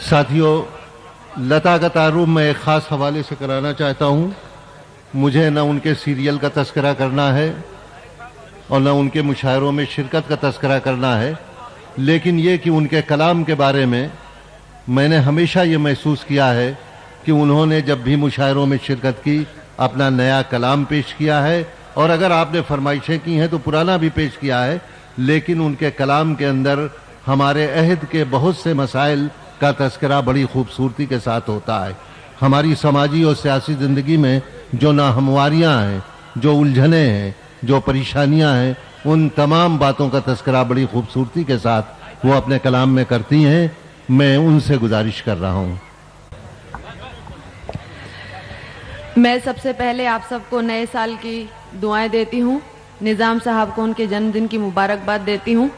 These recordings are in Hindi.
साथियों, लता का तारुफ मैं एक ख़ास हवाले से कराना चाहता हूँ। मुझे न उनके सीरियल का तस्करा करना है और न उनके मुशायरों में शिरकत का तस्करा करना है, लेकिन ये कि उनके कलाम के बारे में मैंने हमेशा ये महसूस किया है कि उन्होंने जब भी मुशायरों में शिरकत की अपना नया कलाम पेश किया है, और अगर आपने फरमाइशें की हैं तो पुराना भी पेश किया है, लेकिन उनके कलाम के अंदर हमारे अहद के बहुत से मसाइल का तस्करा बड़ी खूबसूरती के साथ होता है। हमारी समाजी और सियासी ज़िंदगी में जो नाहमवारियाँ हैं, जो उलझने हैं, जो परेशानियाँ हैं, उन तमाम बातों का तस्करा बड़ी खूबसूरती के साथ वो अपने कलाम में करती हैं। मैं उनसे गुजारिश कर रहा हूँ। मैं सबसे पहले आप सबको नए साल की दुआएं देती हूँ, निज़ाम साहब को उनके जन्मदिन की मुबारकबाद देती हूँ,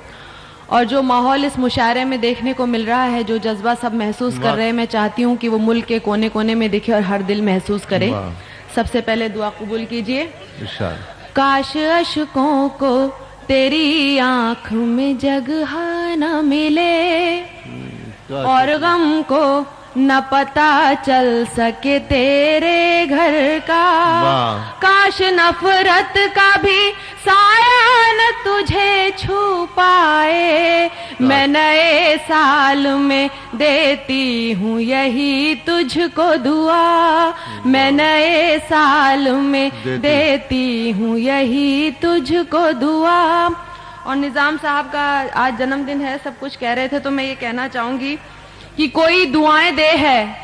और जो माहौल इस मुशायरे में देखने को मिल रहा है, जो जज्बा सब महसूस कर रहे हैं, मैं चाहती हूँ कि वो मुल्क के कोने कोने में दिखे और हर दिल महसूस करे। सबसे पहले दुआ कबूल कीजिए। काश अशकों को तेरी आँख में जगह न मिले और गम को न पता चल सके तेरे घर का। काश नफरत का भी साया न तुझे छू पाए। मैं नए साल में देती हूँ यही तुझको दुआ। मैं नए साल में देती हूँ यही तुझको दुआ। और निज़ाम साहब का आज जन्मदिन है, सब कुछ कह रहे थे, तो मैं ये कहना चाहूंगी कि कोई दुआएं दे है,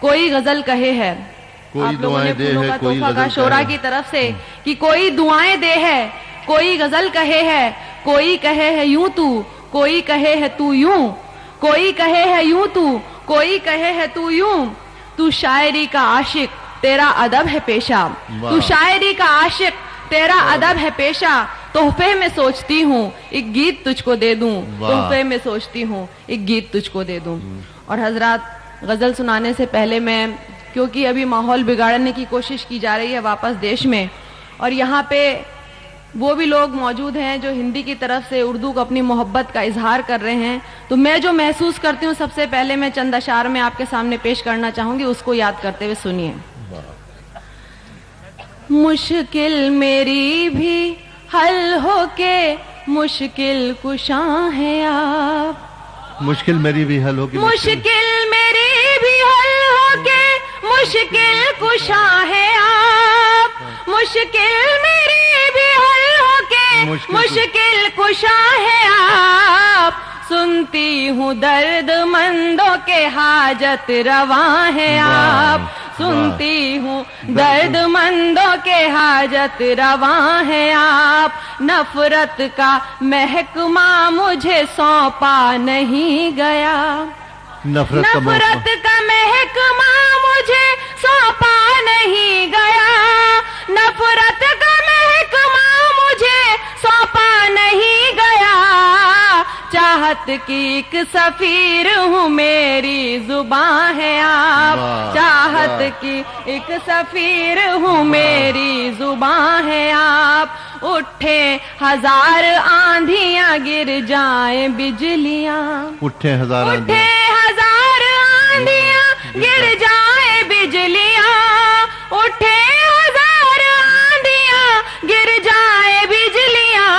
कोई गजल कहे है। आप लोगों ने फूलों का तोहफा का शोरा की तरफ से कि कोई दुआएं दे है, कोई गजल कहे है, कोई कहे है यूं तू, कोई कहे है तू यूं, कोई कहे है यूं तू, कोई कहे है तू यूं। तू शायरी का आशिक, तेरा अदब है पेशा। तू शायरी का आशिक, तेरा अदब है पेशा। तोहफे में सोचती हूँ एक गीत तुझको दे दूं। तोहफे में सोचती हूँ एक गीत तुझको दे दूं। और हजरात, गजल सुनाने से पहले मैं, क्योंकि अभी माहौल बिगाड़ने की कोशिश की जा रही है वापस देश में, और यहाँ पे वो भी लोग मौजूद हैं जो हिंदी की तरफ से उर्दू को अपनी मोहब्बत का इजहार कर रहे हैं, तो मैं जो महसूस करती हूँ सबसे पहले मैं चंद अशार में आपके सामने पेश करना चाहूंगी, उसको याद करते हुए सुनिए। मुश्किल मेरी भी हल होके मुश्किल कुशा है आप। मुश्किल मेरी भी हल होके, मुश्किल मेरी भी हल होके मुश्किल कुशा है आप। मुश्किल मेरी भी हल होके मुश्किल कुशा है आप। सुनती हूँ दर्द मंदों के हाजत रवा है आप। सुनती हूँ दर्द मंदों के हाजत रवा है आप। नफरत का महकमा मुझे सौंपा नहीं गया। नफरत का महकमा मुझे सौंपा नहीं गया। नफरत का महकमा मुझे सौंपा नहीं गया। चाहत की एक सफीर हूँ, मेरी जुबां है आप। चाहत की एक सफीर हूँ, मेरी जुबां है आप। उठे हजार आंधियां गिर जाए बिजलियां। उठे हजार आंधियां गिर जाए बिजलियां। उठे हजार आंधियां गिर जाए बिजलियां।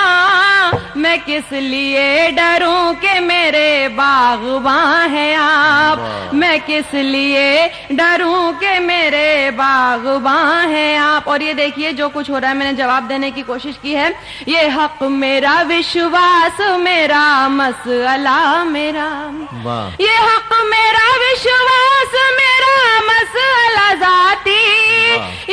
मैं किस लिए डरूं कि मेरे बागबां हैं आप। मैं किस लिए डरूं कि मेरे बागबां हैं आप। और ये देखिए जो कुछ हो रहा है, मैंने जवाब देने की कोशिश की है। ये हक मेरा, विश्वास मेरा, मसला मेरा। ये हक मेरा, विश्वास मेरा, मसला जाती।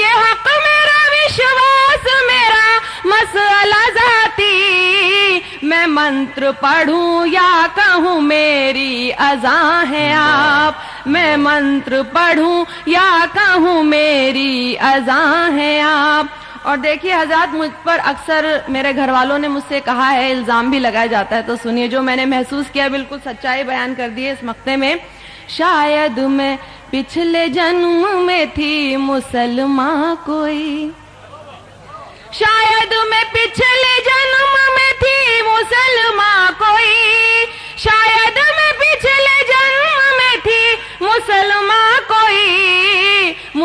ये हक मेरा, विश्वास मेरा, मसला जाती। मैं मंत्र पढ़ूं या कहूँ मेरी अज़ा है आप। मैं मंत्र पढ़ूं या कहूँ मेरी अज़ा है आप। और देखिए हज़रात, मुझ पर अक्सर मेरे घर वालों ने मुझसे कहा है, इल्ज़ाम भी लगाया जाता है, तो सुनिए जो मैंने महसूस किया, बिल्कुल सच्चाई बयान कर दी है इस मक्ते में। शायद मैं पिछले जन्म में थी मुसलमान कोई। शायद मैं पिछले जन्म में थी मुसलमान कोई। शायद मैं पिछले जन्म में थी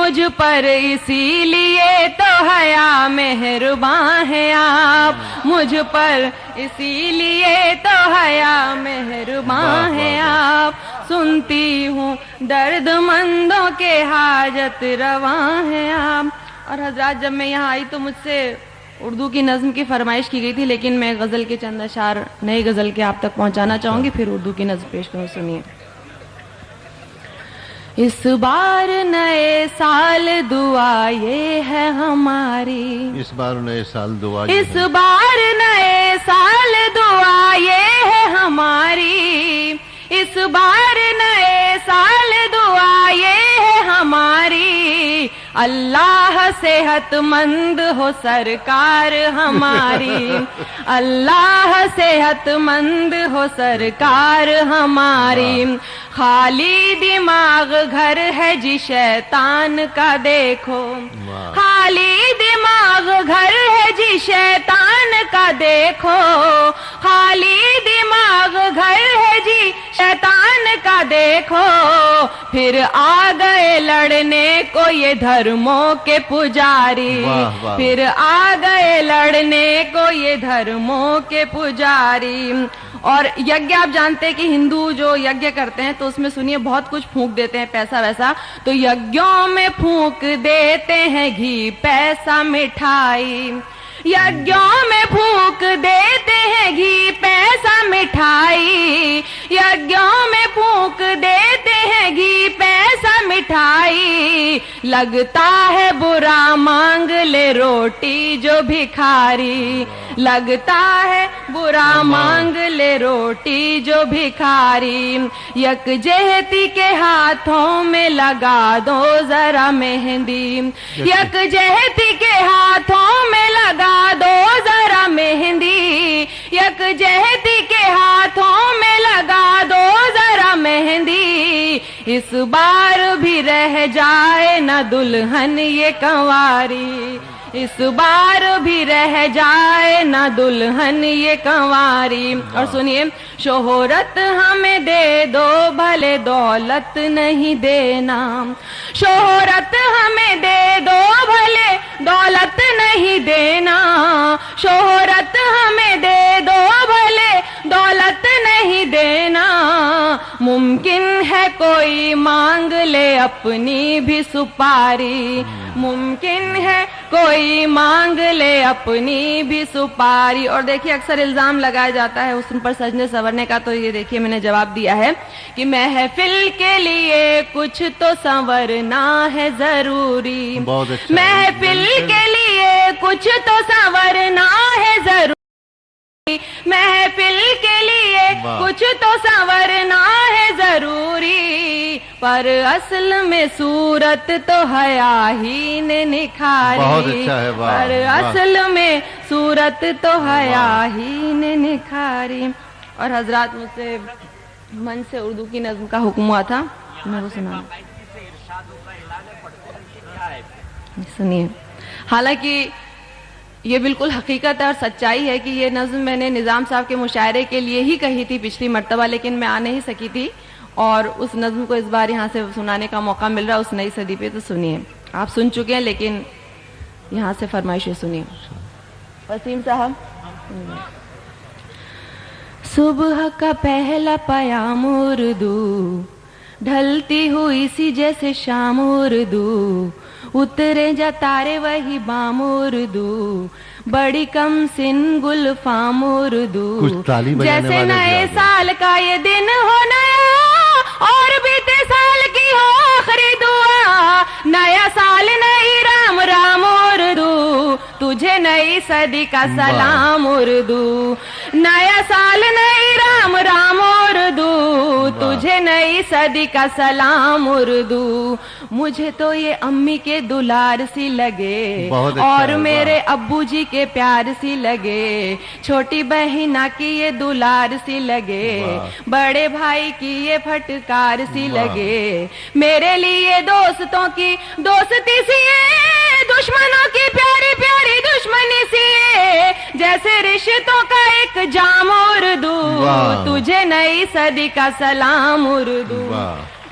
मुझ पर इसीलिए तो हया मेहरबान है आप, मुझ पर इसीलिए तो हया मेहरबान है आप, सुनती हूँ दर्दमंदों के हाजत रवा है आप। और हजरात, जब मैं यहाँ आई तो मुझसे उर्दू की नज्म की फरमाइश की गई थी, लेकिन मैं गजल के चंद अशार नई गजल के आप तक पहुंचाना चाहूंगी, फिर उर्दू की नज्म पेश करूं। सुनिए। इस बार नए साल दुआ ये है हमारी, इस बार नए साल दुआ, इस बार नए साल दुआ ये है हमारी, इस बार नए साल दुआ ये है हमारी, अल्लाह सेहतमंद हो सरकार हमारी, अल्लाह सेहतमंद हो सरकार हमारी, खाली दिमाग घर है जी शैतान का देखो, खाली दिमाग घर है जी शैतान का देखो, खाली दिमाग घर है जी शैतान का देखो, फिर आ गए लड़ने को ये धर्मों के पुजारी, फिर आ गए लड़ने को ये धर्मों के पुजारी। और यज्ञ, आप जानते हैं कि हिंदू जो यज्ञ करते हैं तो उसमें सुनिए बहुत कुछ फूंक देते हैं, पैसा वैसा, तो यज्ञों में फूंक देते हैं घी पैसा मिठाई, यज्ञों में फूंक देते हैं घी पैसा मिठाई, यज्ञों में फूंक देते हैं घी पैसा मिठाई, लगता है बुरा मांग ले रोटी जो भिखारी, लगता है बुरा मांग ले रोटी जो भिखारी, यकजहती के हाथों में लगा दो जरा मेहंदी, यकजहती के हाथों में लगा दो जरा मेहंदी, यकजहती के हाथों में लगा दो जरा मेहंदी, इस बार भी रह जाए न दुल्हन ये कंवारी, इस बार भी रह जाए न दुल्हन ये कंवारी। और सुनिए, शोहरत हमें दे दो भले दौलत नहीं देना, शोहरत हमें दे दो भले दौलत नहीं देना, शोहरत हमें दे दो भले दौलत नहीं देना, मुमकिन है कोई मांग ले अपनी भी सुपारी, मुमकिन है कोई मांग ले अपनी भी सुपारी। और देखिए, अक्सर इल्जाम लगाया जाता है उस पर सजने संवरने का, तो ये देखिए मैंने जवाब दिया है कि महफिल के लिए कुछ तो संवरना है जरूरी, महफिल के लिए कुछ तो संवरना है जरूरी, महफिल के लिए कुछ तो संवरना है जरूरी, पर असल में सूरत तो हया ही ने निखारी, बहुत अच्छा है, पर असल में सूरत तो हया ही ने निखारी। और हजरात, मुझसे मन से उर्दू की नज्म का हुक्म हुआ था, मैं वो सुना, सुनिए। हालांकि ये बिल्कुल हकीकत है और सच्चाई है कि ये नज्म मैंने निज़ाम साहब के मुशायरे के लिए ही कही थी पिछली मर्तबा, लेकिन मैं आ नहीं सकी थी, और उस नज्म को इस बार यहाँ से सुनाने का मौका मिल रहा है उस नई सदी पे। तो सुनिए, आप सुन चुके हैं लेकिन यहाँ से फरमाइशें सुनिए। वसीम साहब। सुबह का पहला पयाम उर्दू, ढलती हुई सी जैसे शाम उर्दू, उतरे जा तारे वही बाम उर्दू, बड़ी कम सिन गुलफाम उर्दू, जैसे नए साल का ये दिन हो नया और बीते साल की हो आखिरी दुआ, नया साल नई राम राम उर्दू, तुझे नई सदी का सलाम उर्दू, नया साल नई राम राम उर्दू, तुझे नई सदी का सलाम उर्दू। मुझे तो ये अम्मी के दुलार सी लगे और मेरे अब्बू जी के प्यार सी लगे, छोटी बहिना की ये दुलार सी लगे, बड़े भाई की ये फटकार सी लगे, मेरे लिए दोस्तों की दोस्ती सी ये दुश्मनों की प्यारी प्यारी दुश्मनी सी है, जैसे रिश्तों का एक जाम उर्दू, तुझे नई सदी का सलाम उर्दू।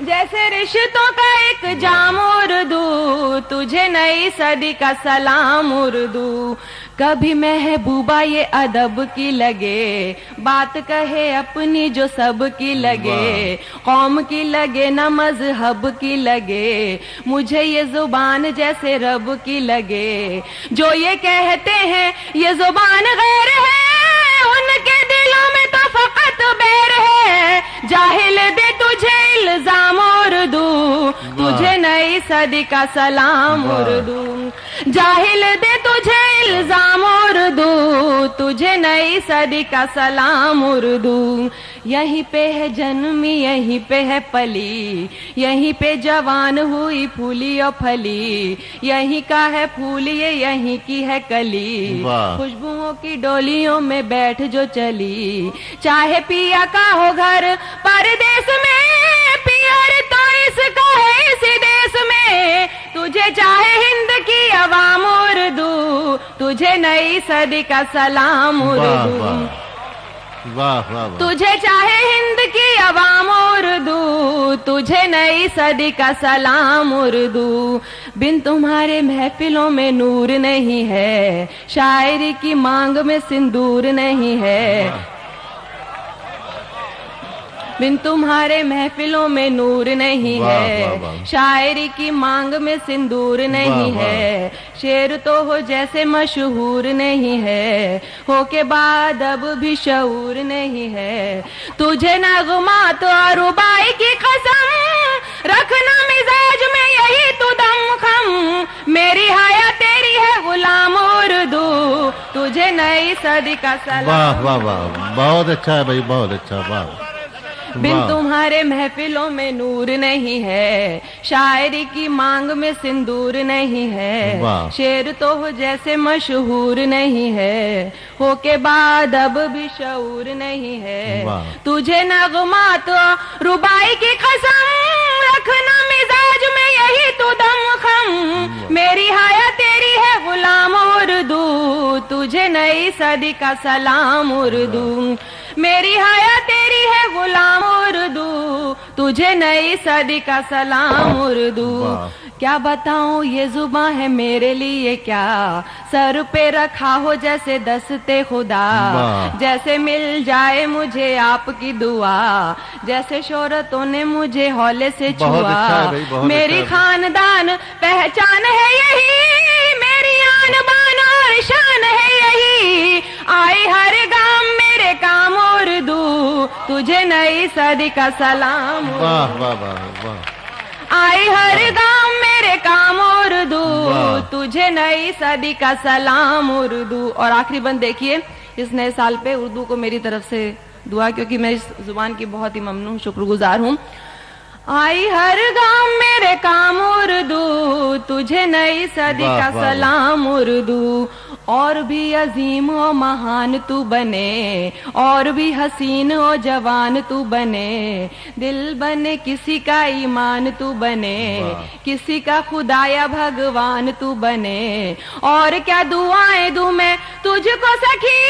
जैसे रिश्तों का एक जाम उर्दू, तुझे नई सदी का सलाम उर्दू। कभी महबूबा ये अदब की लगे, बात कहे अपनी जो सब की लगे, कौम की लगे न मजहब की लगे, मुझे ये जुबान जैसे रब की लगे। जो ये कहते हैं ये जुबान गैर है, उनके दिलों में तो फकत बैर है। जाहिल दे तुझे इल्जाम उर्दू, तुझे नई सदी का सलाम उर्दू। जाहिल दे तुझे इल्जाम उर्दू, तुझे नई सदी का सलाम उर्दू। यहीं पे है जन्मी यहीं पे है पली, यहीं पे जवान हुई फूली और फली, यहीं का है फूल ये यहीं की है कली, खुशबुओं की डोलियों में बैठ जो चली। चाहे पिया का हो घर परदेश में, पियर तो इसका है इसी देश में। तुझे चाहे हिंद की अवाम उर्दू, तुझे नई सदी का सलाम उर्दू। वाह वाह। तुझे चाहे हिंद की अवाम उर्दू, तुझे नई सदी का सलाम उर्दू। बिन तुम्हारे महफिलों में नूर नहीं है, शायरी की मांग में सिंदूर नहीं है। बिन तुम्हारे महफिलों में नूर नहीं है, शायरी की मांग में सिंदूर नहीं है। शेर तो हो जैसे मशहूर नहीं है, हो के बाद अब भी शऊर नहीं है। तुझे नगमा तो रुबाई की कसम, रखना मिजाज में यही तू दम खम। मेरी हाया तेरी है गुलाम उर्दू, तुझे नई सदी का सलाम। वाह वाह वाह, बहुत अच्छा है भाई, बहुत अच्छा। वाह। बिन तुम्हारे महफिलों में नूर नहीं है, शायरी की मांग में सिंदूर नहीं है। शेर तो हो जैसे मशहूर नहीं है, हो के बाद अब भी शऊर नहीं है। तुझे नगमा तो रुबाई की कसम, रखना मिजाज में यही तू दम खम। मेरी हाया तेरी है गुलाम उर्दू, तुझे नई सदी का सलाम उर्दू। मेरी हाया तेरी है गुलाम उर्दू, तुझे नई सदी का सलाम उर्दू। क्या बताऊं ये जुबान है मेरे लिए क्या, सर पे रखा हो जैसे दस्ते खुदा। जैसे मिल जाए मुझे आपकी दुआ, जैसे शोहरतों ने मुझे हौले से छुआ। मेरी खानदान पहचान है यही, मेरी आन बान और शान है यही। आए हर गांव मेरे काम उर्दू, तुझे नई सदी का सलाम। वाह वाह वाह वाह। आए हर गांव मेरे काम उर्दू, तुझे नई सदी का सलाम उर्दू। और आखिरी बंद देखिए इस नए साल पे उर्दू को मेरी तरफ से दुआ, क्योंकि मैं इस जुबान की बहुत ही ममनून शुक्रगुजार हूँ। आई हर गांव मेरे काम उर्दू, तुझे नई सदी का सलाम उर्दू। और भी अजीम और महान तू बने, और भी हसीन और जवान तू बने। दिल बने किसी का ईमान तू बने, किसी का खुदा या भगवान तू बने। और क्या दुआएं दूं मैं तुझको सखी,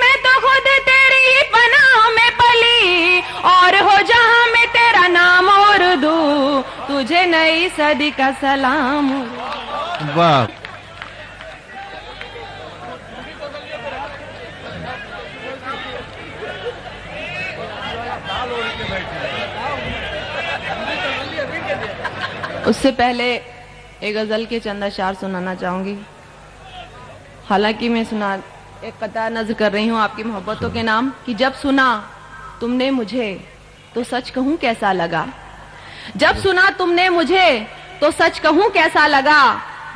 मैं तो खुद तेरी ही पनाह में पली। और हो जहां में तेरा नाम उर्दू, तुझे नई सदी का सलाम। वाह। उससे पहले एक गजल के चंद अशार सुनाना चाहूंगी। हालांकि मैं एक कतार नज़र कर रही हूँ आपकी मोहब्बतों के नाम कि जब सुना तुमने मुझे तो सच कहूँ कैसा लगा। जब सुना तुमने मुझे तो सच कहूँ कैसा लगा।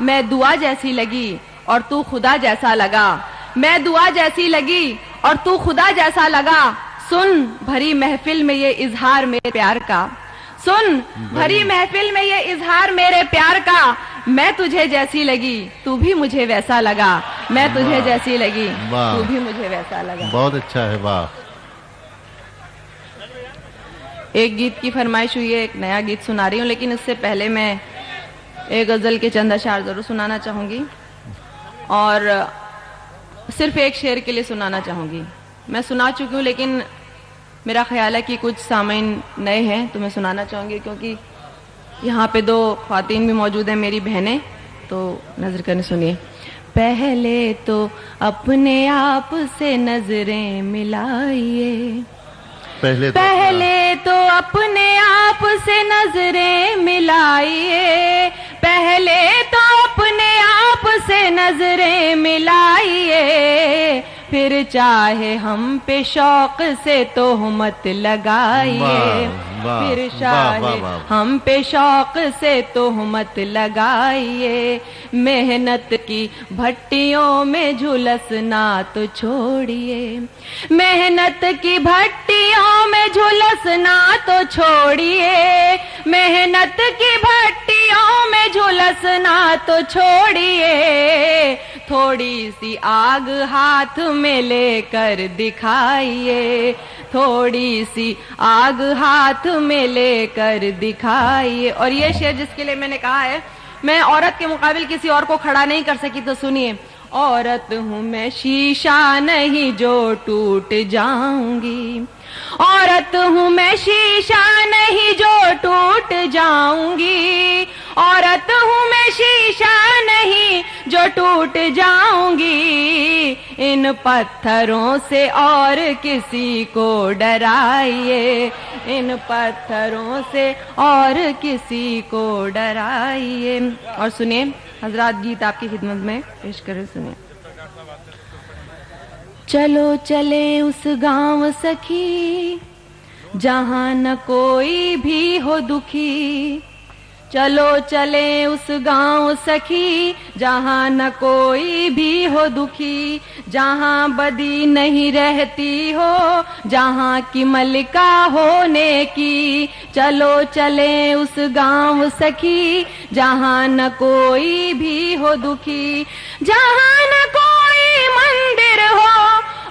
मैं दुआ जैसी लगी और तू खुदा जैसा लगा। मैं दुआ जैसी लगी और तू खुदा जैसा लगा। सुन भरी महफिल में ये इजहार मेरे प्यार का। सुन भरी महफिल में ये इजहार मेरे प्यार का। मैं तुझे जैसी लगी तू भी मुझे वैसा लगा। मैं तुझे जैसी लगी तू भी मुझे वैसा लगा। बहुत अच्छा है। वाह। एक गीत की फरमाइश हुई है, एक नया गीत सुना रही हूँ, लेकिन इससे पहले मैं एक गज़ल के चंद अशार ज़रूर सुनाना चाहूँगी और सिर्फ एक शेर के लिए सुनाना चाहूँगी। मैं सुना चुकी हूँ लेकिन मेरा ख्याल है कि कुछ सामीन नए हैं तो मैं सुनाना चाहूँगी, क्योंकि यहाँ पे दो ख्वातीन भी मौजूद हैं, मेरी बहनें, तो नजर करने सुनिए। पहले तो अपने आप से नजरें मिलाइए, पहले तो अपने आप से नजरें मिलाइए, पहले तो अपने आप से नजरें मिलाइए, फिर चाहे हम पे शौक से तोहमत लगाइए, फिर चाहे हम पे शौक से तोहमत लगाइए, मेहनत की भट्टियों में झुलसना तो छोड़िए, मेहनत की भट्टियों में झुलसना तो छोड़िए, मेहनत की भट्टियों में झुलसना तो छोड़िए, थोड़ी सी आग हाथ में लेकर दिखाइए, थोड़ी सी आग हाथ में लेकर दिखाइए। और ये शेर जिसके लिए मैंने कहा है, मैं औरत के मुकाबिल किसी और को खड़ा नहीं कर सकी, तो सुनिए। औरत हूं मैं शीशा नहीं जो टूट जाऊंगी, औरत हूं मैं शीशा नहीं जो टूट जाऊंगी, औरत हूं मैं शीशा नहीं जो टूट जाऊंगी, इन पत्थरों से और किसी को डराइए, इन पत्थरों से और किसी को डराइए। और सुनिए, हजरात गीत आपकी खिदमत में पेश करें, सुनिए। चलो चले उस गांव सखी जहां न कोई भी हो दुखी, चलो चले उस गांव सखी जहां न कोई भी हो दुखी, जहां बदी नहीं रहती हो, जहां की मलिका होने की, चलो चले उस गांव सखी जहां न कोई भी हो दुखी, जहां न कोई मंदिर हो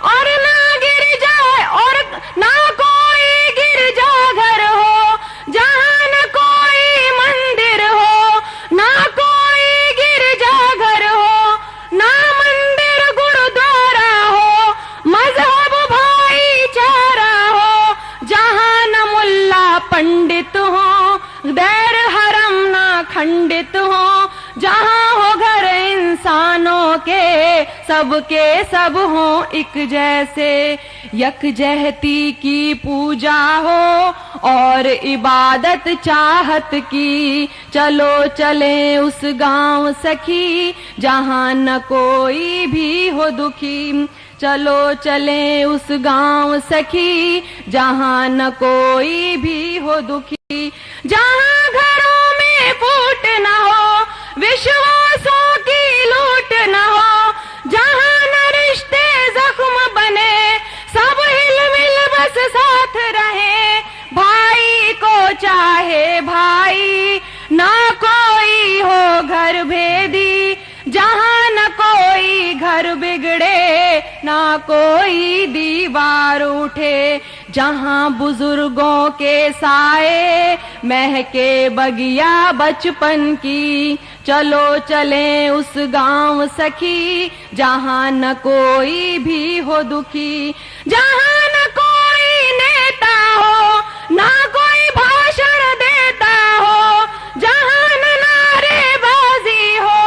और ना गिरजा और ना कोई गिरजा घर हो, जहां न कोई मंदिर हो ना कोई गिरजा घर हो, ना मंदिर गुरुद्वारा हो, मजहब भाईचारा हो, जहां न मुल्ला पंडित हो, दैर हरम ना खंडित हो, जहां हो घर इंसानों के सबके सब हो एक जैसे, यकजहती की पूजा हो और इबादत चाहत की, चलो चले उस गांव सखी जहां न कोई भी हो दुखी, चलो चले उस गांव सखी जहां न कोई भी हो दुखी, जहां घरों में फूट न हो, विश्वासों की लूट न हो, जहां न रिश्ते जख्म बने, सब हिल मिल बस साथ रहे, भाई को चाहे भाई ना कोई हो घर भेदी, जहां न कोई घर बिगड़े ना कोई दीवार उठे, जहां बुजुर्गों के साए महके बगिया बचपन की, चलो चले उस गांव सखी जहां न कोई भी हो दुखी, जहां न कोई नेता हो ना कोई भाषण देता हो, जहां न नारेबाजी हो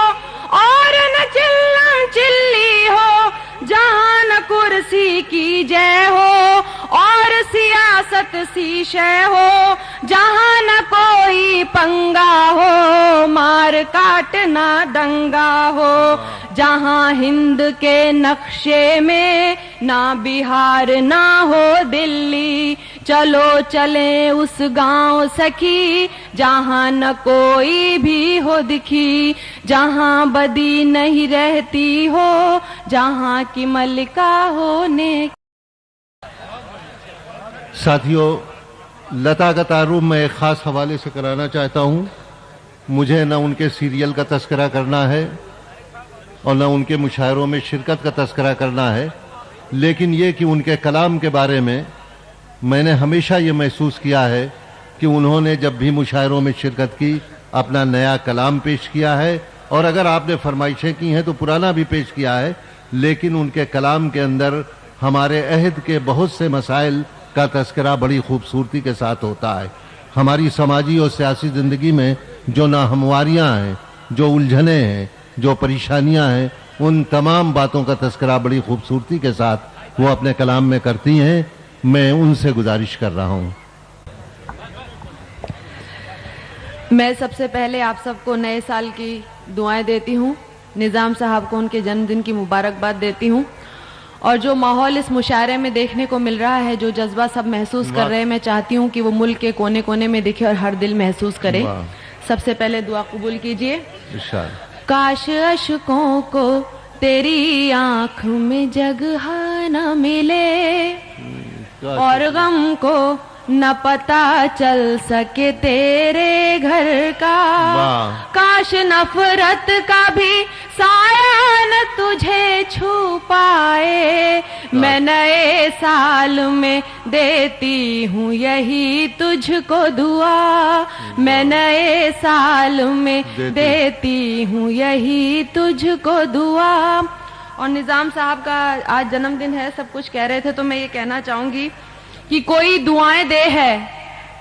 और न चिल्लम चिल्ली हो, जहां न कुर्सी की जय हो और सियासत सी शय हो, जहां न कोई पंगा हो मार काटना दंगा हो, जहां हिंद के नक्शे में ना बिहार ना हो दिल्ली, चलो चले उस गांव सखी जहां न कोई भी हो दिखी, जहां बदी नहीं रहती हो, जहां की मलिका होने। साथियों, लता का तारुफ मैं एक खास हवाले से कराना चाहता हूं। मुझे न उनके सीरियल का तस्करा करना है और न उनके मुशायरों में शिरकत का तस्करा करना है, लेकिन ये कि उनके कलाम के बारे में मैंने हमेशा ये महसूस किया है कि उन्होंने जब भी मुशायरों में शिरकत की अपना नया कलाम पेश किया है, और अगर आपने फरमाइशें की हैं तो पुराना भी पेश किया है, लेकिन उनके कलाम के अंदर हमारे अहद के बहुत से मसाइल का तस्करा बड़ी खूबसूरती के साथ होता है। हमारी समाजी और सियासी ज़िंदगी में जो नाहमवारियाँ हैं, जो उलझने हैं, जो परेशानियाँ हैं, उन तमाम बातों का तस्करा बड़ी खूबसूरती के साथ वो अपने कलाम में करती हैं। मैं उनसे गुजारिश कर रहा हूँ। मैं सबसे पहले आप सबको नए साल की दुआएं देती हूँ, निज़ाम साहब को उनके जन्मदिन की मुबारकबाद देती हूँ। और जो माहौल इस मुशायरे में देखने को मिल रहा है, जो जज्बा सब महसूस कर रहे हैं, मैं चाहती हूँ कि वो मुल्क के कोने कोने में दिखे और हर दिल महसूस करे। सबसे पहले दुआ कबूल कीजिए। काश अशकों को तेरी आंख में जगह न मिले, और गम को न पता चल सके तेरे घर का। काश नफरत का भी साया न तुझे छू पाए। मैं नए साल में देती हूँ यही तुझको दुआ। मैं नए साल में देती हूँ यही तुझको दुआ। और निज़ाम साहब का आज जन्मदिन है, सब कुछ कह रहे थे, तो मैं ये कहना चाहूंगी कि कोई दुआएं दे है,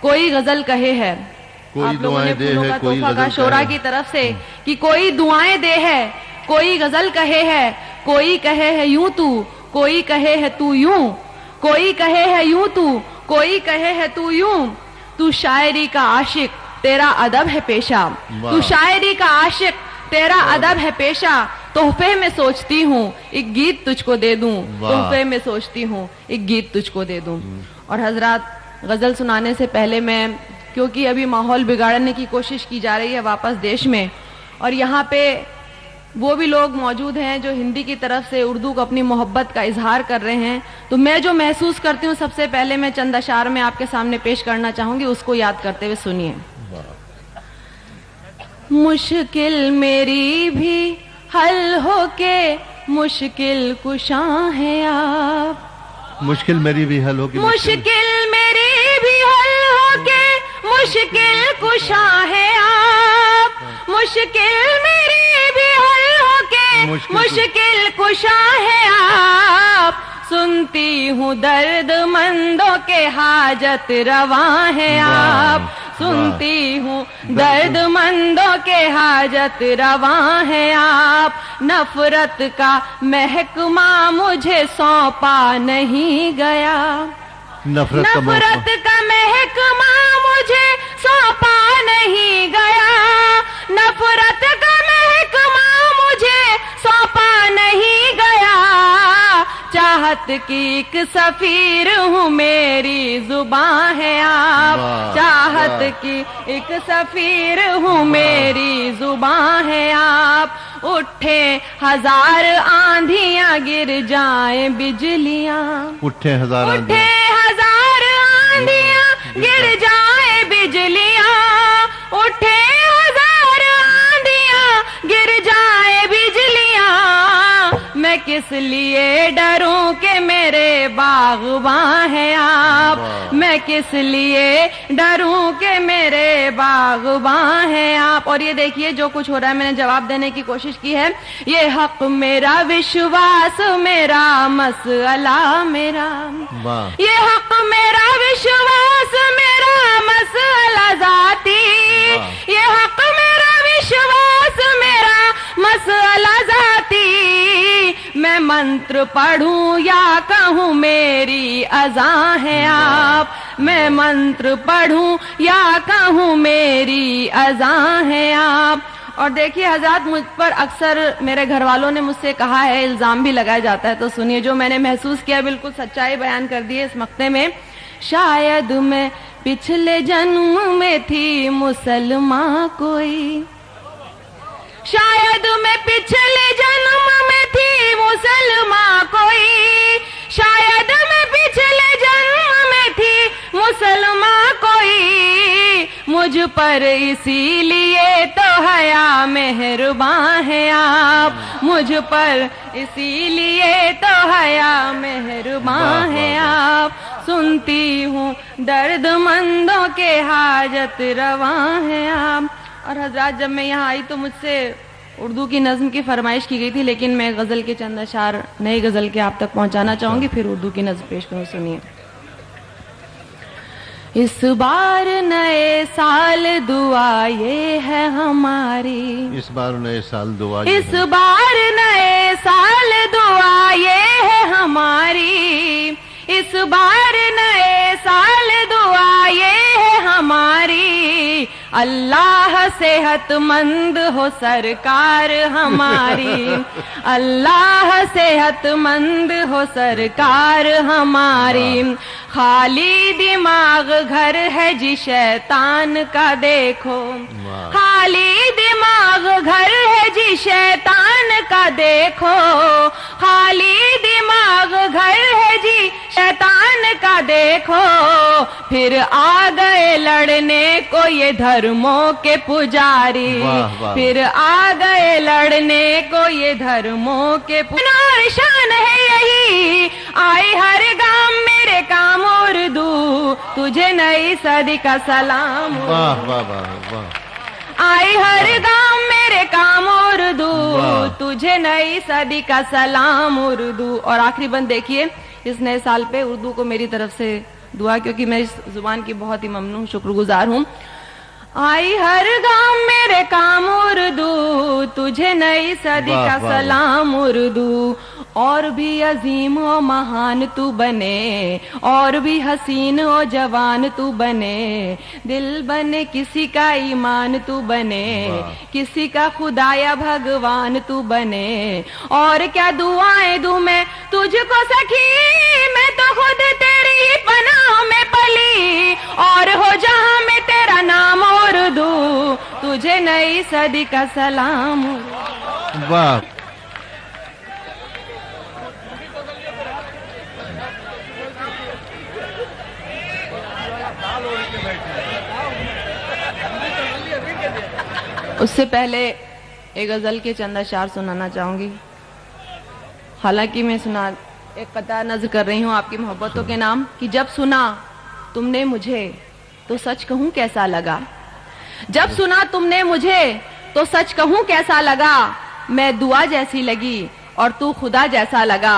कोई गजल कहे है। आप लोगों ने फूलों का तोहफा का शोरा की तरफ से कि कोई दुआएं दे है, कोई गजल कहे है, कोई कहे है यूं तू, कोई कहे है तू यूं, कोई कहे है यूं तू, कोई कहे है तू यूं। तू शायरी का आशिक, तेरा अदब है पेशा। तू शायरी का आशिक, तेरा अदब है पेशा। तोहफे में सोचती हूँ एक गीत तुझको दे दूं। तोहफे में सोचती हूँ एक गीत तुझको दे दूं। और हजरात, गजल सुनाने से पहले मैं, क्योंकि अभी माहौल बिगाड़ने की कोशिश की जा रही है वापस देश में, और यहाँ पे वो भी लोग मौजूद हैं जो हिंदी की तरफ से उर्दू को अपनी मोहब्बत का इजहार कर रहे हैं, तो मैं जो महसूस करती हूँ सबसे पहले मैं चंद अशार में आपके सामने पेश करना चाहूंगी, उसको याद करते हुए सुनिए। मुश्किल मेरी भी हल होके मुश्किल कुशा है आप। मुश्किल मेरी भी हल होके, मुश्किल मेरी भी हल होके मुश्किल कुशा है आप। मुश्किल मेरी भी हल होके मुश्किल कुशा है आप। सुनती हूँ दर्द मंदों के हाजत रवा है आप। सुनती हूँ दर्द मंदों के हाजत रवा है आप। नफरत का महकमा मुझे सौंपा नहीं गया। नफरत का महकमा मुझे सौंपा नहीं गया। नफरत का महकमा मुझे सौंपा नहीं गया। चाहत की एक सफीर हूँ, मेरी जुबां है आप। चाहत की एक सफीर हूँ, मेरी जुबां है आप। उठे हजार आंधियां गिर जाए बिजलियां। उठे हजार आंधियां गिर जाए बिजलियां। उठे हजार आंधियां गिर जाए बिजलियां। मैं किस लिए डरूं कि मेरे बागबां हैं आप। मैं किस लिए डरूं कि मेरे बागबां हैं आप। और ये देखिए जो कुछ हो रहा है, मैंने जवाब देने की कोशिश की है। ये हक मेरा, विश्वास मेरा, मसला मेरा। ये हक मेरा, विश्वास मेरा, मसला जाती। ये हक मेरा, विश्वास मेरा, मसला जाती। मैं मंत्र पढ़ूं या कहूँ मेरी अज़ा है आप। मैं मंत्र पढ़ूं या कहूँ मेरी अज़ा है आप। और देखिए हज़रात, मुझ पर अक्सर मेरे घर वालों ने मुझसे कहा है, इल्ज़ाम भी लगाया जाता है, तो सुनिए जो मैंने महसूस किया, बिल्कुल सच्चाई बयान कर दी है इस मक्ते में। शायद मैं पिछले जन्म में थी मुसलमान कोई। शायद मैं पिछले जन्म में थी मुसलमान कोई। शायद मैं पिछले जन्म में थी मुसलमान कोई। मुझ पर इसीलिए तो हया मेहरबान है आप। मुझ पर इसीलिए तो हया मेहरबान है आप। सुनती हूँ दर्द मंदों के हाजत रवा है आप। और हजरात, जब मैं यहाँ आई तो मुझसे उर्दू की नज्म की फरमाइश की गई थी, लेकिन मैं गजल के चंद अशार नई गजल के आप तक पहुंचाना चाहूंगी, फिर उर्दू की नज्म पेश करूं। सुनिए। इस बार नए साल दुआ ये है हमारी, इस बार नए साल दुआ, इस बार नए साल दुआ ये है हमारी, इस बार नए साल दुआ ये है हमारी, अल्लाह सेहतमंद हो सरकार हमारी, अल्लाह सेहतमंद हो सरकार हमारी। खाली दिमाग घर है जी शैतान का देखो, खाली दिमाग घर है जी शैतान का देखो, खाली दिमाग घर है जी शैतान का देखो। फिर आ गए लड़ने को ये धर्मों के पुजारी, फिर आ गए लड़ने को ये धर्मों के पुजारी। शान है यही आए हर गांव मेरे काम उर्दू, तुझे नई सदी का सलाम। वाह वाह वाह वाह। आए हर गांव मेरे काम उर्दू, तुझे नई सदी का सलाम उर्दू। और आखिरी बंद देखिए, इस नए साल पे उर्दू को मेरी तरफ से दुआ, क्योंकि मैं इस जुबान की बहुत ही ममनून शुक्रगुजार हूँ। आई हर गांव मेरे काम उर्दू, तुझे नई सदी का सलाम उर्दू। और भी अजीम और महान तू बने, और भी हसीन और जवान तू बने, दिल बने किसी का ईमान तू बने, किसी का खुदा या भगवान तू बने। और क्या दुआएं दूं मैं तुझको सखी, मैं तो खुद तेरी ही पनाह में पली, और हो जहां में तेरा नाम उर्दू, तुझे नई सदी का सलाम। वाह। उससे पहले एक गजल के चंद अशार सुनाना चाहूंगी। हालांकि मैं एक कतार नज़र कर रही हूँ आपकी मोहब्बतों के नाम, कि जब सुना तुमने मुझे तो सच कहूं कैसा लगा, जब सुना तुमने मुझे तो सच कहूं कैसा लगा। मैं दुआ जैसी लगी और तू खुदा जैसा लगा,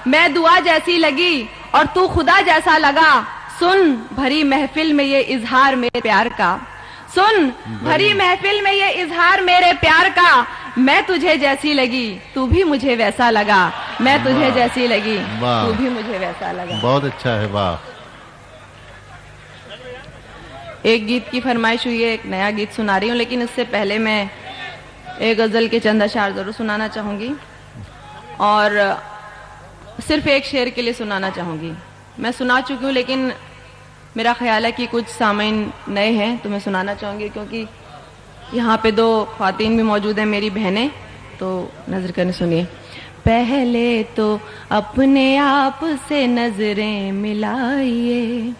मैं दुआ जैसी लगी और तू खुदा जैसा लगा। सुन भरी महफिल में ये इजहार मेरे प्यार का, सुन भरी महफिल में ये इजहार मेरे प्यार का। मैं तुझे जैसी लगी तू भी मुझे वैसा लगा, मैं तुझे जैसी लगी तू भी मुझे वैसा लगा। बहुत अच्छा है। वाह। एक गीत की फरमाइश हुई है, एक नया गीत सुना रही हूँ, लेकिन इससे पहले मैं एक गजल के चंद अशार जरूर सुनाना चाहूंगी, और सिर्फ एक शेर के लिए सुनाना चाहूंगी। मैं सुना चुकी हूँ, लेकिन मेरा ख्याल है कि कुछ सामीन नए हैं तो मैं सुनाना चाहूंगी, क्योंकि यहाँ पे दो ख्वातीन भी मौजूद हैं, मेरी बहनें, तो नजर करने सुनिए। पहले तो अपने आप से नजरें मिलाइए,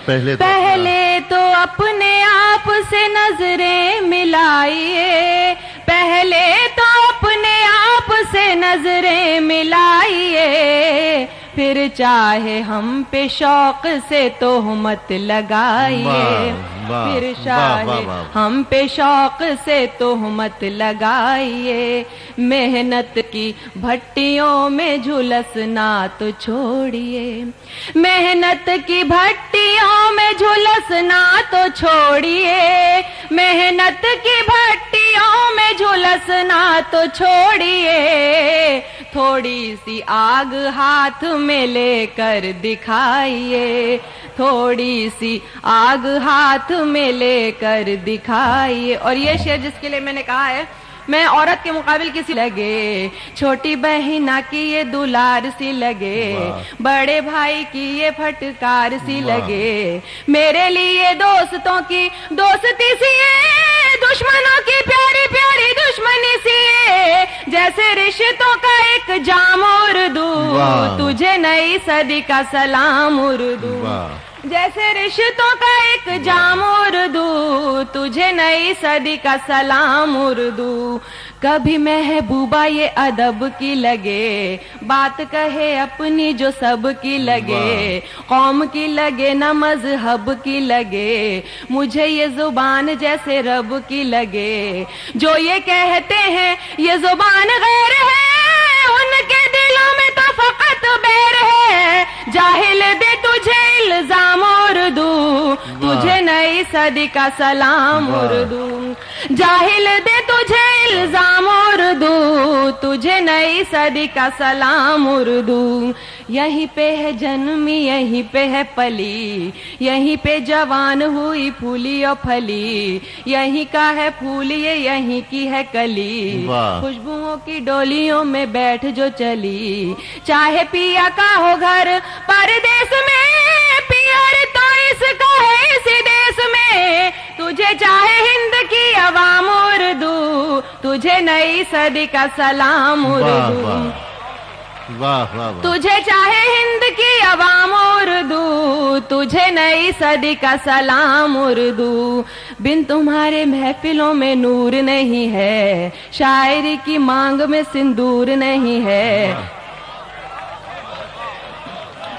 पहले तो अपने आप से नजरें मिलाइए, पहले तो अपने आप से नजरें मिलाइए। फिर चाहे हम पे शौक से तोहमत लगाइए, फिर चाहे हम पे शौक से तोहमत लगाइए। मेहनत की भट्टियों में झुलसना तो छोड़िए, मेहनत की भट्टियों में झुलसना तो छोड़िए, मेहनत की भट्टियों में झुलसना तो छोड़िए। थोड़ी सी आग हाथ में लेकर दिखाइए, थोड़ी सी आग हाथ में लेकर दिखाइए। और ये शेर जिसके लिए मैंने कहा है, मैं औरत के मुकाबिल किसी लगे, छोटी बहना की ये दुलार सी लगे, बड़े भाई की ये फटकार सी लगे। मेरे लिए दोस्तों की दोस्ती सी है, दुश्मनों की प्यारी प्यारी दुश्मनी सी है। जैसे रिश्तों का एक जाम उर्दू, तुझे नई सदी का सलाम उर्दू। जैसे रिश्तों का एक जाम उर्दू, तुझे नई सदी का सलाम उर्दू। कभी महबूबा ये अदब की लगे, बात कहे अपनी जो सब की लगे, कौम की लगे न मजहब की लगे, मुझे ये जुबान जैसे रब की लगे। जो ये कहते हैं ये जुबान गैर है, उनके दिलों में तो फकत बैर है। जाहिल दे तुझे इल्जाम उर्दू, तुझे नई सदी का सलाम उर्दू। जाहिल दे तुझे इल्जाम उर्दू, तुझे नई सदी का सलाम उर्दू। यहीं पे है जन्मी यहीं पे है पली, यहीं पे जवान हुई फूली और फली, यहीं का है फूल ये यहीं की है कली। खुशबुओं की डोलियों में बैठ जो चली, चाहे पिया का हो घर परदेश में, पियर तो इसका है इसी देश में। तुझे चाहे हिंद की अवाम उर्दू, तुझे नई सदी का सलाम उर्दू। वाह वाह। तुझे चाहे हिंद की अवाम उर्दू, तुझे नई सदी का सलाम उर्दू। बिन तुम्हारे महफिलों में नूर नहीं है, शायरी की मांग में सिंदूर नहीं है।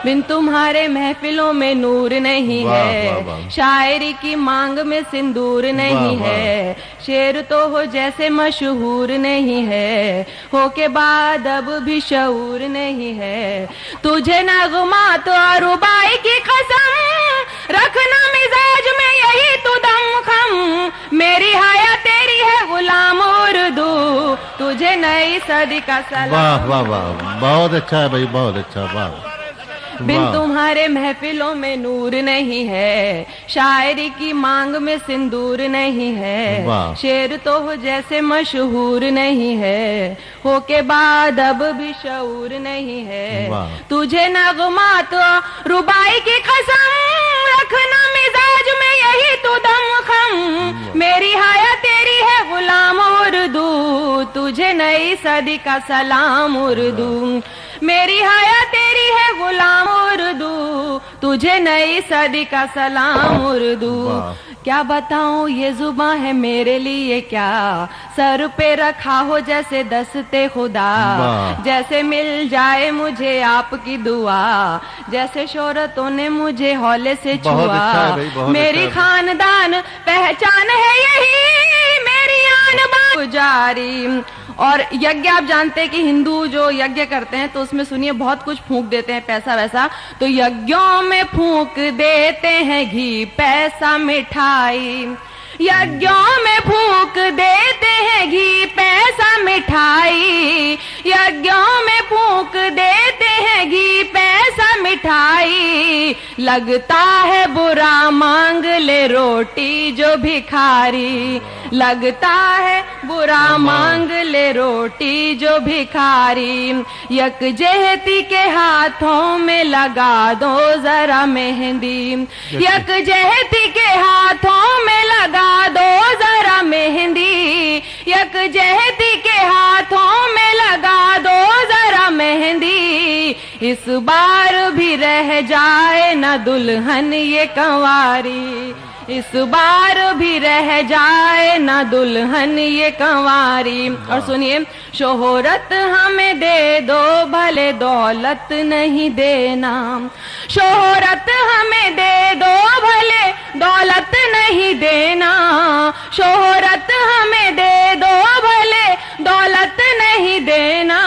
बिन तुम्हारे महफिलों में नूर नहीं है, शायरी की मांग में सिंदूर नहीं है। शेर तो हो जैसे मशहूर नहीं है, हो के बाद अब भी शऊर नहीं है। तुझे नगमा तो रुबाई की कसम, रखना मिजाज में यही तू दम खम। मेरी हाया तेरी है गुलाम उर्दू, तुझे नई सदी का सलाम। वाह वाह वाह, बहुत अच्छा है भाई, बहुत अच्छा। वाह। बिन तुम्हारे महफिलों में नूर नहीं है, शायरी की मांग में सिंदूर नहीं है। शेर तो हो जैसे मशहूर नहीं है, हो के बाद अब भी शऊर नहीं है। तुझे नगमा तो रुबाई की कसम, रखना मिजाज में यही तू दम खम। मेरी हाया तेरी है गुलाम उर्दू, तुझे नई सदी का सलाम उर्दू। मेरी हाया तेरी है गुलाम उर्दू, तुझे नई सदी का सलाम उर्दू। क्या बताऊं ये जुबान है मेरे लिए क्या, सर पे रखा हो जैसे दस्ते खुदा। जैसे मिल जाए मुझे आपकी दुआ, जैसे शोहरतों ने मुझे हौले से छुआ। मेरी खानदान पहचान है यही, मेरी आन बान जारी। और यज्ञ आप जानते हैं कि हिंदू जो यज्ञ करते हैं तो उसमें सुनिए बहुत कुछ फूंक देते हैं, पैसा वैसा। तो यज्ञों में फूंक देते हैं घी पैसा मिठाई, यज्ञों में फूंक देते हैं घी पैसा मिठाई, यज्ञों में फूंक देते हैं घी पैसा मिठाई। लगता है बुरा मांग ले रोटी जो भिखारी, लगता है बुरा मांग ले रोटी जो भिखारी। यकजहती के हाथों में लगा दो जरा मेहंदी, यकजहती के हाथों में लगा दो जरा मेहंदी, यकजहती के हाथों में लगा दो जरा मेहंदी। इस बार भी रह जाए न दुल्हन ये कंवारी, इस बार भी रह जाए न दुल्हन ये कंवारी। और सुनिए, शोहरत हमें दे दो भले दौलत नहीं देना, शोहरत हमें दे दो भले दौलत नहीं देना, शोहरत हमें दे दो भले दौलत नहीं देना।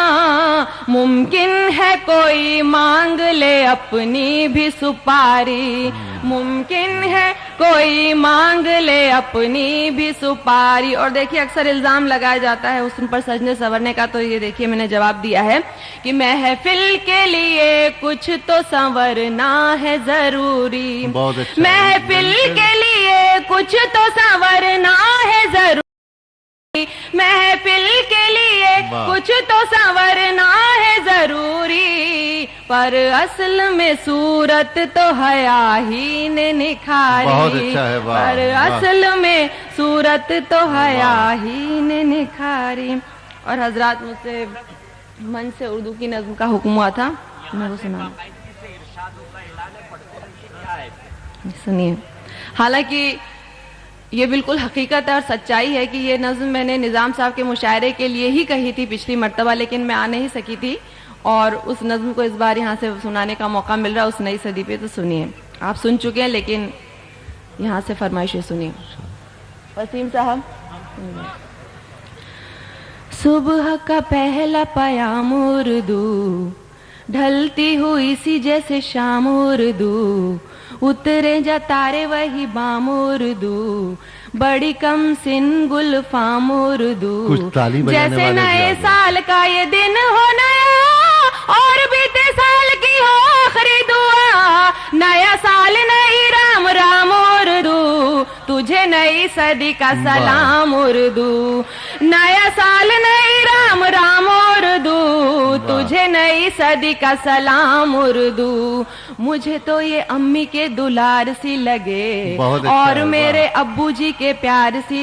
मुमकिन है कोई मांग ले अपनी भी सुपारी, मुमकिन है कोई मांग ले अपनी भी सुपारी। और देखिए अक्सर इल्जाम लगाया जाता है उस पर सजने संवरने का, तो ये देखिए मैंने जवाब दिया है कि महफिल के लिए कुछ तो संवरना है जरूरी, महफिल के लिए कुछ तो संवरना है जरूरी, महफिल के लिए कुछ तो संवरना है जरूरी। पर असल में सूरत तो हया ही ने निखारी, बहुत अच्छा है। पर असल में सूरत तो हया ही ने निखारी। और हजरात मुझसे मन से उर्दू की नज्म का हुक्म हुआ था, मैं वो सुना सुनिए। हालांकि ये बिल्कुल हकीकत है और सच्चाई है कि ये नज़्म मैंने निज़ाम साहब के मुशायरे के लिए ही कही थी पिछली मर्तबा, लेकिन मैं आ नहीं सकी थी और उस नज़्म को इस बार यहाँ से सुनाने का मौका मिल रहा है उस नई सदी पे। तो सुनिए, आप सुन चुके हैं लेकिन यहाँ से फरमाइशें सुनिए। वसीम साहब। सुबह का पहला पयाम उर्दू, ढलती हुई सी जैसे शाम उर्दू, उतरे जा तारे वही बाम उर्दू, बड़ी कम सिन गुलफाम उर्दू, जैसे नए साल का ये दिन हो नया और बीते साल की हो आखिरी दुआ, नया साल नई राम राम उर्दू, तुझे नई सदी का सलाम उर्दू, नया साल नई राम राम उर्दू, तुझे नई सदी का सलाम उर्दू, मुझे तो ये अम्मी के दुलार सी लगे और मेरे अब्बू जी के प्यार सी